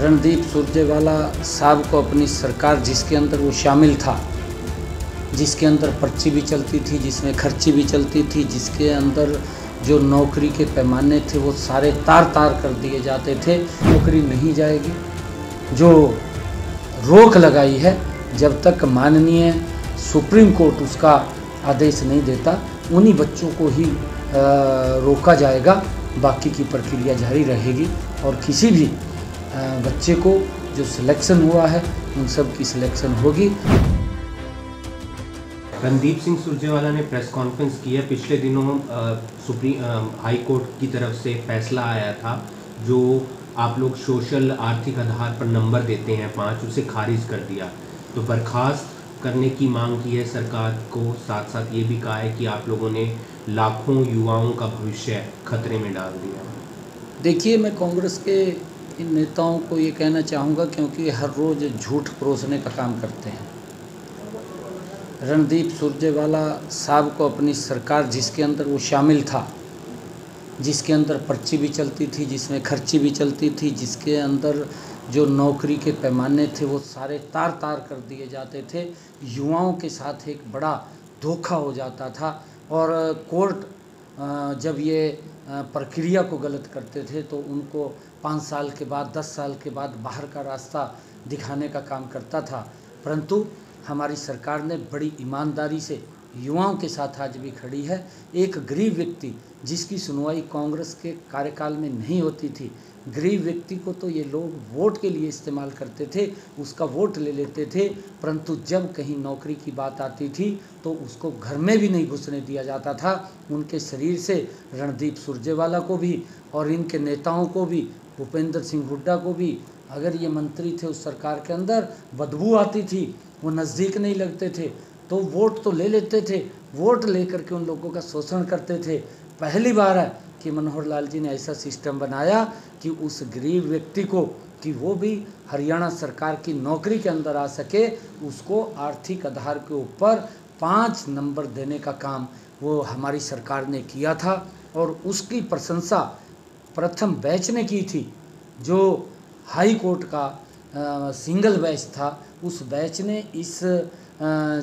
रणदीप सुरजेवाला साहब को अपनी सरकार जिसके अंदर वो शामिल था, जिसके अंदर पर्ची भी चलती थी, जिसमें खर्ची भी चलती थी, जिसके अंदर जो नौकरी के पैमाने थे वो सारे तार तार कर दिए जाते थे। नौकरी नहीं जाएगी। जो रोक लगाई है, जब तक माननीय सुप्रीम कोर्ट उसका आदेश नहीं देता, उन्हीं बच्चों को ही रोका जाएगा। बाकी की प्रक्रिया जारी रहेगी और किसी भी बच्चे को जो सिलेक्शन हुआ है उन सब की सिलेक्शन होगी। रणदीप सिंह सुरजेवाला ने प्रेस कॉन्फ्रेंस की है। पिछले दिनों हाई कोर्ट की तरफ से फैसला आया था, जो आप लोग सोशल आर्थिक आधार पर नंबर देते हैं 5, उसे खारिज कर दिया। तो बर्खास्त करने की मांग की है सरकार को। साथ साथ ये भी कहा है कि आप लोगों ने लाखों युवाओं का भविष्य खतरे में डाल दिया। देखिए, मैं कांग्रेस के इन नेताओं को ये कहना चाहूँगा, क्योंकि हर रोज़ झूठ परोसने का काम करते हैं। रणदीप सुरजेवाला साहब को अपनी सरकार जिसके अंदर वो शामिल था, जिसके अंदर पर्ची भी चलती थी, जिसमें खर्ची भी चलती थी, जिसके अंदर जो नौकरी के पैमाने थे वो सारे तार तार कर दिए जाते थे। युवाओं के साथ एक बड़ा धोखा हो जाता था और कोर्ट जब ये प्रक्रिया को गलत करते थे तो उनको 5 साल के बाद, 10 साल के बाद बाहर का रास्ता दिखाने का काम करता था। परंतु हमारी सरकार ने बड़ी ईमानदारी से युवाओं के साथ आज भी खड़ी है। एक गरीब व्यक्ति जिसकी सुनवाई कांग्रेस के कार्यकाल में नहीं होती थी, गरीब व्यक्ति को तो ये लोग वोट के लिए इस्तेमाल करते थे, उसका वोट ले लेते थे। परंतु जब कहीं नौकरी की बात आती थी तो उसको घर में भी नहीं घुसने दिया जाता था। उनके शरीर से रणदीप सुरजेवाला को भी और इनके नेताओं को भी, भूपेंद्र सिंह हुड्डा को भी, अगर ये मंत्री थे उस सरकार के अंदर, बदबू आती थी, वो नज़दीक नहीं लगते थे, तो वोट तो ले लेते थे। वोट लेकर के उन लोगों का शोषण करते थे। पहली बार है कि मनोहर लाल जी ने ऐसा सिस्टम बनाया कि उस गरीब व्यक्ति को, कि वो भी हरियाणा सरकार की नौकरी के अंदर आ सके, उसको आर्थिक आधार के ऊपर 5 नंबर देने का काम वो हमारी सरकार ने किया था। और उसकी प्रशंसा प्रथम बैच ने की थी, जो हाई कोर्ट का सिंगल बैच था। उस बैच ने इस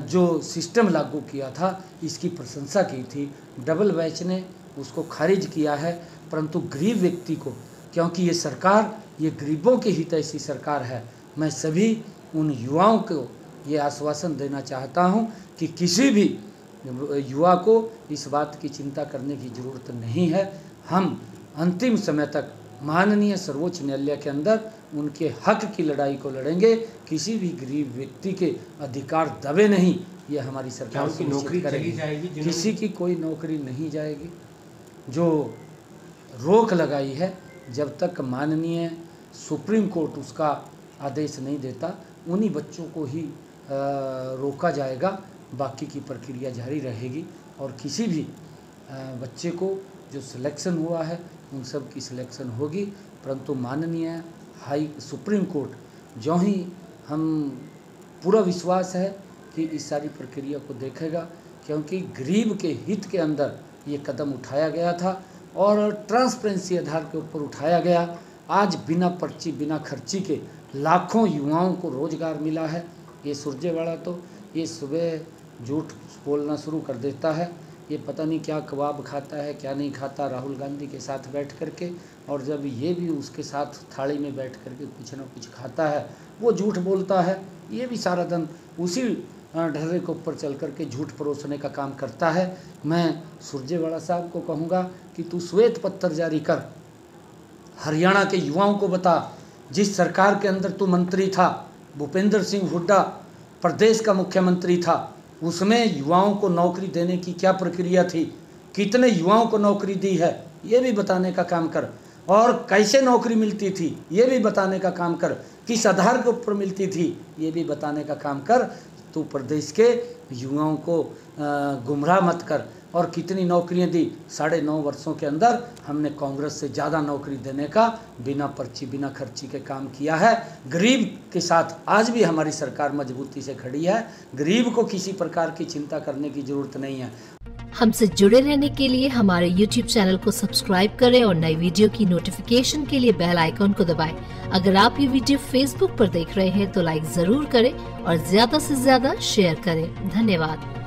जो सिस्टम लागू किया था इसकी प्रशंसा की थी। डबल बैच ने उसको खारिज किया है। परंतु गरीब व्यक्ति को, क्योंकि ये सरकार ये गरीबों के हितैषी सरकार है, मैं सभी उन युवाओं को ये आश्वासन देना चाहता हूँ कि किसी भी युवा को इस बात की चिंता करने की ज़रूरत नहीं है। हम अंतिम समय तक माननीय सर्वोच्च न्यायालय के अंदर उनके हक की लड़ाई को लड़ेंगे। किसी भी गरीब व्यक्ति के अधिकार दबे नहीं, ये हमारी सरकार की नौकरी चली जाएगी। किसी की कोई नौकरी नहीं जाएगी। जो रोक लगाई है, जब तक माननीय सुप्रीम कोर्ट उसका आदेश नहीं देता, उन्हीं बच्चों को ही रोका जाएगा। बाकी की प्रक्रिया जारी रहेगी और किसी भी बच्चे को जो सिलेक्शन हुआ है उन सब की सिलेक्शन होगी। परंतु माननीय सुप्रीम कोर्ट जो ही, हम पूरा विश्वास है कि इस सारी प्रक्रिया को देखेगा, क्योंकि गरीब के हित के अंदर ये कदम उठाया गया था और ट्रांसपेरेंसी आधार के ऊपर उठाया गया। आज बिना पर्ची, बिना खर्ची के लाखों युवाओं को रोजगार मिला है। ये सुरजेवाला तो ये सुबह झूठ बोलना शुरू कर देता है। ये पता नहीं क्या कबाब खाता है, क्या नहीं खाता, राहुल गांधी के साथ बैठ करके, और जब ये भी उसके साथ थाली में बैठ करके कुछ ना कुछ खाता है, वो झूठ बोलता है। ये भी सारा दिन उसी ढर्रे के ऊपर चल करके झूठ परोसने का काम करता है। मैं सुरजेवाला साहब को कहूँगा कि तू श्वेत पत्र जारी कर, हरियाणा के युवाओं को बता, जिस सरकार के अंदर तू मंत्री था, भूपेंद्र सिंह हुड्डा प्रदेश का मुख्यमंत्री था, उसमें युवाओं को नौकरी देने की क्या प्रक्रिया थी, कितने युवाओं को नौकरी दी है, ये भी बताने का काम कर। और कैसे नौकरी मिलती थी ये भी बताने का काम कर, किस आधार के ऊपर मिलती थी ये भी बताने का काम कर। तू प्रदेश के युवाओं को गुमराह मत कर। और कितनी नौकरियां दी, 9.5 वर्षों के अंदर हमने कांग्रेस से ज़्यादा नौकरी देने का बिना पर्ची, बिना खर्ची के काम किया है। गरीब के साथ आज भी हमारी सरकार मजबूती से खड़ी है। गरीब को किसी प्रकार की चिंता करने की ज़रूरत नहीं है। हमसे जुड़े रहने के लिए हमारे YouTube चैनल को सब्सक्राइब करें और नई वीडियो की नोटिफिकेशन के लिए बेल आइकॉन को दबाएं। अगर आप ये वीडियो Facebook पर देख रहे हैं तो लाइक जरूर करें और ज्यादा से ज्यादा शेयर करें। धन्यवाद।